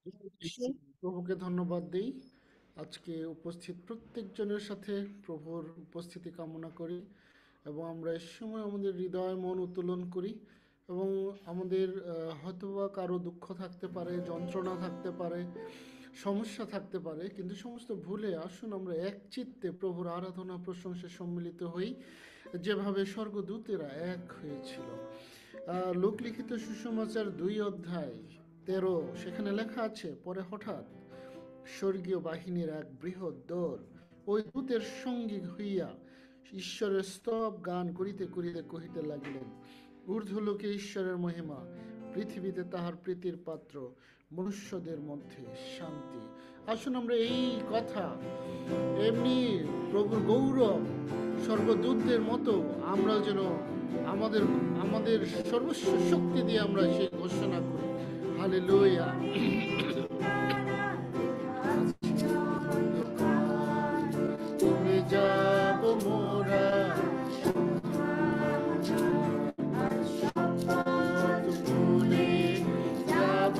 প্রভুকে ধন্যবাদ দেই। আজকে উপস্থিত প্রত্যেকজনের সাথে প্রভুর উপস্থিতি কামনা করি এবং আমরা এ সময় আমাদের হৃদয় মন উত্তোলন করি এবং আমাদের হয়তোবা কারো দুঃখ থাকতে পারে, যন্ত্রণা থাকতে পারে, সমস্যা থাকতে পারে, কিন্তু সমস্ত ভুলে আসুন আমরা এক চিত্তে প্রভুর আরাধনা প্রশংসায় সম্মিলিত হই, যেভাবে স্বর্গদূতেরা এক হয়েছিল। লোকলিখিত সুসমাচার 2 অধ্যায় 13, সেখানে লেখা আছে, পরে হঠাৎ স্বর্গীয় বাহিনীর এক বৃহৎ দল ওই দূতের সঙ্গী হইয়া ঈশ্বরের স্তব গান করিতে করিতে কহিতে লাগিলেন, ঊর্ধ্বলোকে ঈশ্বরের মহিমা, পৃথিবীতে তাহার প্রীতির পাত্র, মনুষ্যদের মধ্যে শান্তি। আসুন আমরা এই কথা এমনি প্রভুর গৌরব স্বর্গদূতদের মতো আমরা যেন আমাদের আমাদের সর্বস্ব শক্তি দিয়ে আমরা সেই ঘোষণা করি, হালেলুয়া। চলে যাব মোরা ভুলে যাব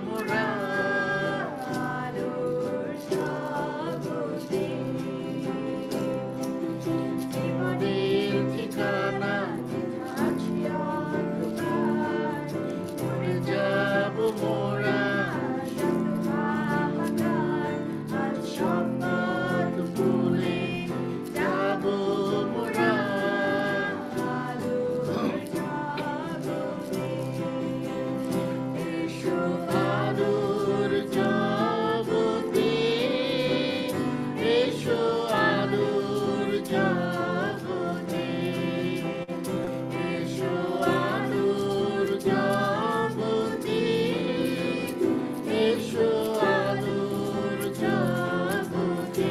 মোরা জীবনের ঠিকানা ভুলে যাব মোরা শপথ ভুলে যাব মোরা। এসো আলোর জগতে, এসো আলোর জগতে, এসো আলোর জগতে, এসো আলোর জগতে।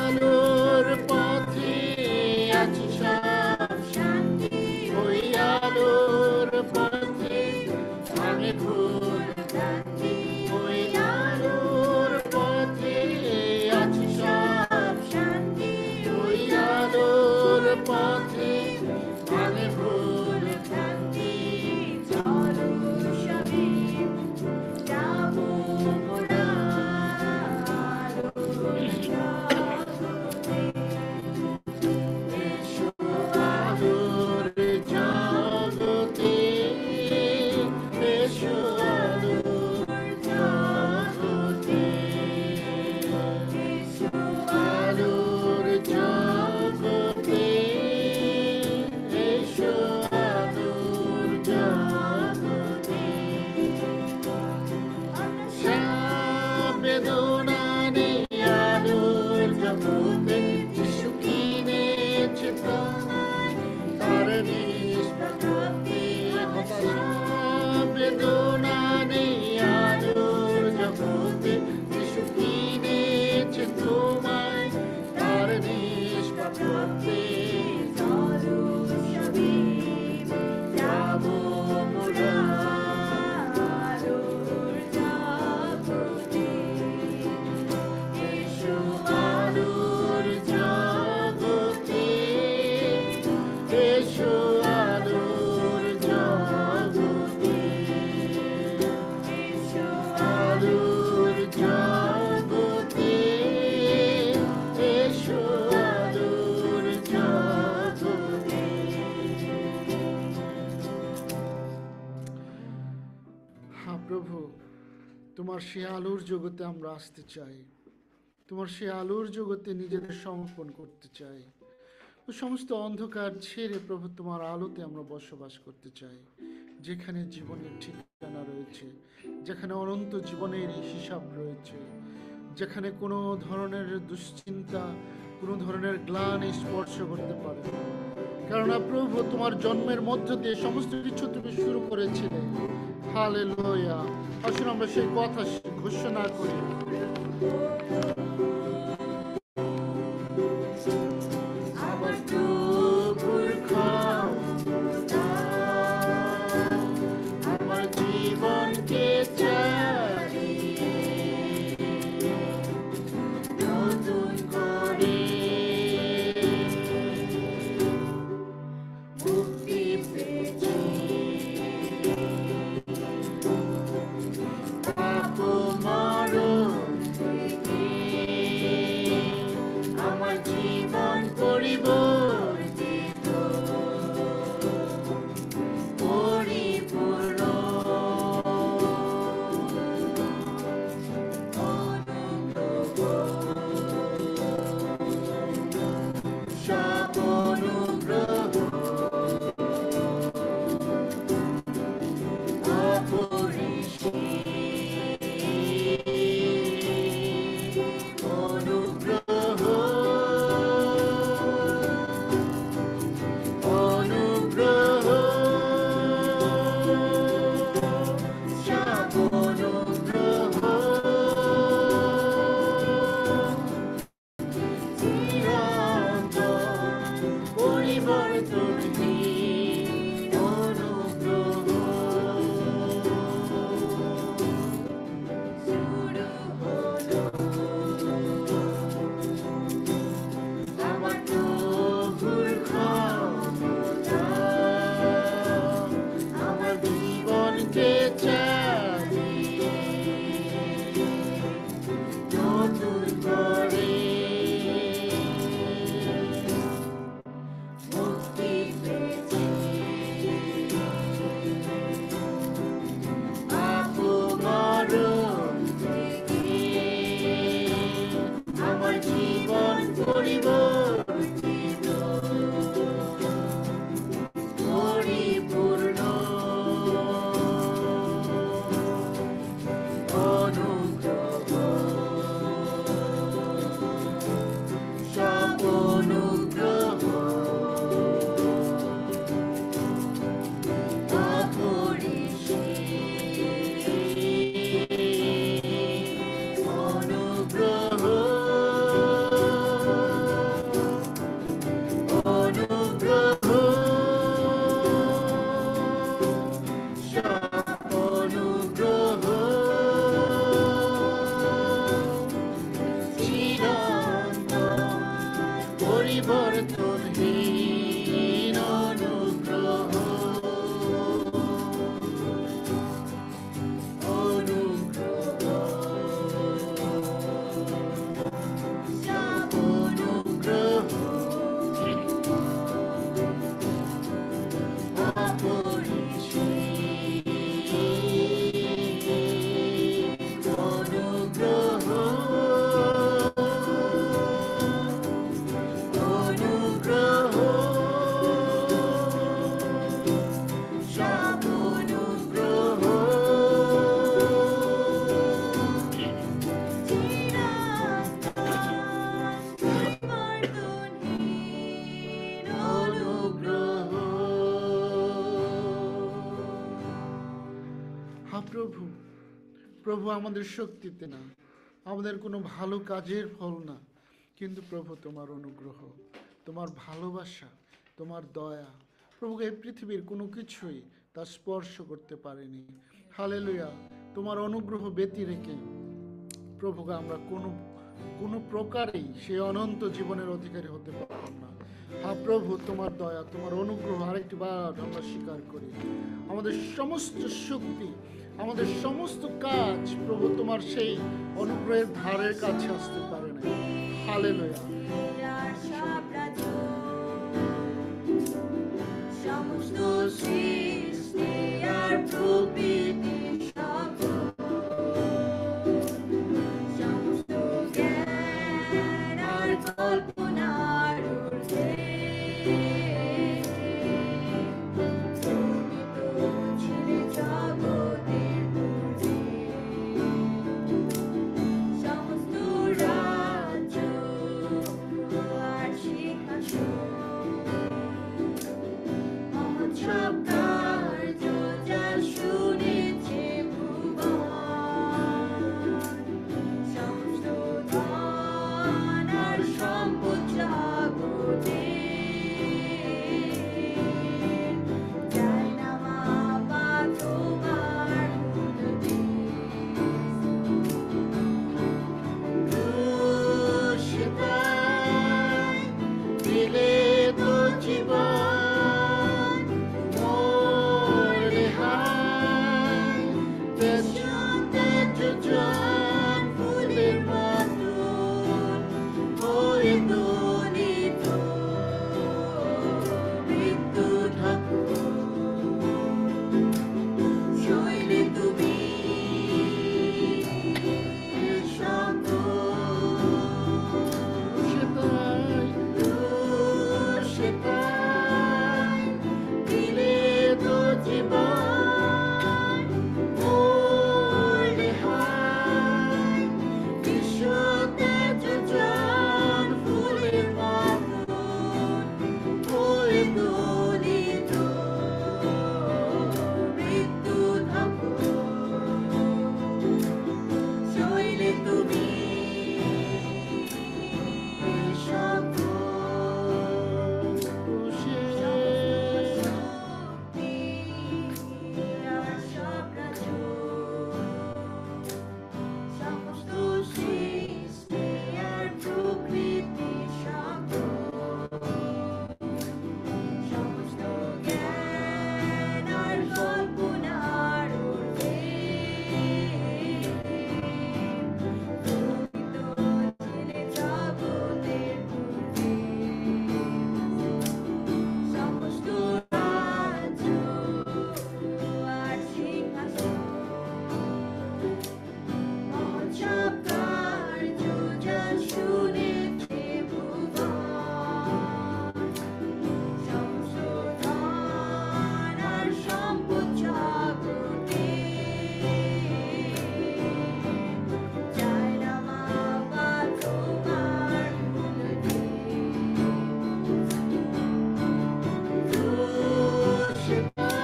আলোর পথে আছে সব শান্তি, ওই আলোর পথে আমি ভুল ভ্রান্তি, ওই আলোর পথে আছে সব শান্তি, ওই আলোর পথে আমি ভুল ভ্রান্তি। চলো সবে যাবো মোরা আলোর জগতে। এসো আলোর জগতে, এসো আলোর জগতে, এসো আলোর জগতে, এসো আলোর জগতে। বেদনা নেই আলোর জগতে, যিশু কিনেছে তোমায় তার নিষ্পাপে। বেদনা নেই আলোর জগতে, যিশু কিনেছে তোমায় তার নিষ্পাপে। চলো সবে যাবো মোরা আলোর জগতে। এসো আলোর জগতে, এসো আলোর জগতে, এসো আলোর জগতে, এসো আলোর জগতে। হ্যাঁ প্রভু, তোমার সে আলোর জগতে আমরা আসতে চাই, তোমার সে আলোর জগতে নিজেদের সমর্পণ করতে চাই। ও সমস্ত অন্ধকার ছেড়ে প্রভু তোমার আলোতে আমরা বসবাস করতে চাই, যেখানে জীবনের ঠিকানা রয়েছে, যেখানে অনন্ত জীবনের হিসাব রয়েছে, যেখানে কোনো ধরনের দুশ্চিন্তা, কোনো ধরনের গ্লানি স্পর্শ করতে পারে না। কেননা প্রভু তোমার জন্মের মধ্য দিয়ে সমস্ত কিছু তুমি শুরু করেছিলে। হালেলুয়া। আসুন আমরা সেই কথা ঘোষণা করি। আমার প্রভুর ক্ষমতা আমার জীবনকে চালিয়ে নতুন করে মুক্তি পেয়েছি। হা প্রভু, প্রভু আমাদের শক্তিতে না, আমাদের কোনো ভালো কাজের ফল না, কিন্তু প্রভু তোমার অনুগ্রহ, তোমার ভালোবাসা, তোমার দয়া, প্রভু এই পৃথিবীর কোনো কিছুই তা স্পর্শ করতে পারেনি। হালেলুয়া। তোমার অনুগ্রহ ব্যতি রেখে প্রভুকে আমরা কোনো কোনো প্রকারেই সেই অনন্ত জীবনের অধিকারী হতে পারলাম না। হ্যাঁ প্রভু, তোমার দয়া, তোমার অনুগ্রহ আরেকটি বার আমরা স্বীকার করি। আমাদের সমস্ত শক্তি, আমাদের সমস্ত কাজ প্রভু তোমার সেই অনুগ্রহের ধারের কাছে আসতে পারে না। হালেলুয়া। সমস্ত সৃষ্টি আর প্রকৃতি কল্পনার ঊর্ধ্বে ছিলে জগতের ঊর্ধ্বে, সমস্ত রাজ্য আর সিংহাসন, মহোৎসব কার্য যা শুনেছে ভুবন, সমস্ত ধন আর সম্পদ জগতে যায় না মাপা তোমার ক্রুশিতায় দিলে তো জীবন, মোর রেহাই তেজতে যোজন ফুলের মতন হয়ে দলিত মৃত্যু ঠাকুর, শৈলে তুমি সেটাই দিলে তো জীবন, মোর রেহাই বিশ্বতে যোজন ফুলের মতন হয়ে দলিত মৃত্যু ঠাকুর, শৈলে তুমি সমস্ত সৃষ্টি আর প্রকৃতি সমস্ত জ্ঞান আর কল্পনার ঊর্ধ্বে ছিলে জগতের ঊর্ধ্বে, সমস্ত রাজ্য আর সিংহাসন, মহোৎসব কার্য যা শুনেছে ভুবন, সমস্ত ধন আর সম্পদ জগতে যায় না মাপা তোমার মূল্যে, ক্রুশিতায়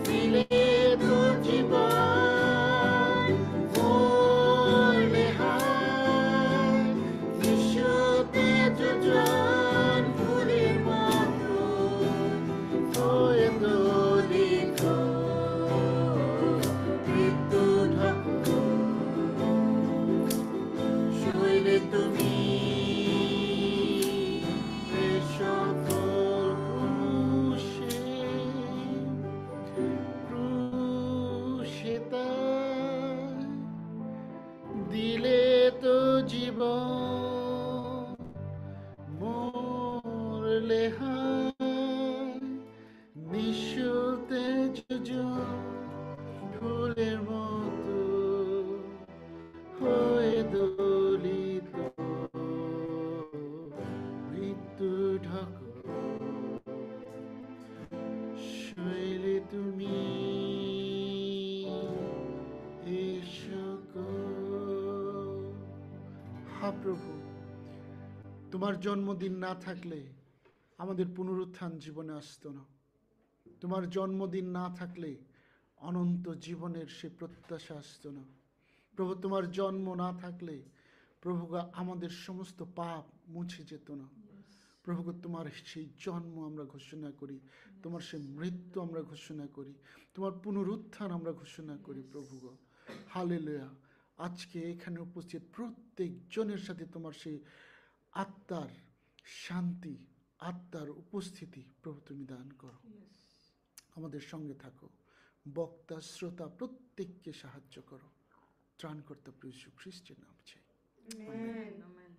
দিলে তো জীবন, মোর রেহাই বিশ্বতে যোজন ফুলের মতন হয়ে দলিত মৃত্যু ঠাকুর, শৈলে তুমি সকল ক্রুশিতায় দিলে তো জীবন, মোর লেহাই নিঃশুতে যোজন ফুলের মতো হয়ে দলিত মৃত্যু ঠাকুর, শৈলে তুমি হা প্রভু, তোমার জন্মদিন না থাকলে আমাদের পুনরুত্থান জীবনে আসতো না। তোমার জন্মদিন না থাকলে অনন্ত জীবনের সে প্রত্যাশা আসতো না। প্রভু, তোমার জন্ম না থাকলে প্রভু আমাদের সমস্ত পাপ মুছে যেত না। প্রভু, তোমার সেই জন্ম আমরা ঘোষণা করি, তোমার সেই মৃত্যু আমরা ঘোষণা করি, তোমার পুনরুত্থান আমরা ঘোষণা করি। প্রভু গো, হালেলুয়া। আজকে এখানে উপস্থিত প্রত্যেক জনের সাথে তোমার সেই আত্মার শান্তি, আত্মার উপস্থিতি প্রভু তুমি দান করো। আমাদের সঙ্গে থাকো, বক্তা শ্রোতা প্রত্যেককে সাহায্য করো। ত্রাণকর্তা প্রভু যীশু খ্রিস্টের নাম চাই। Amen.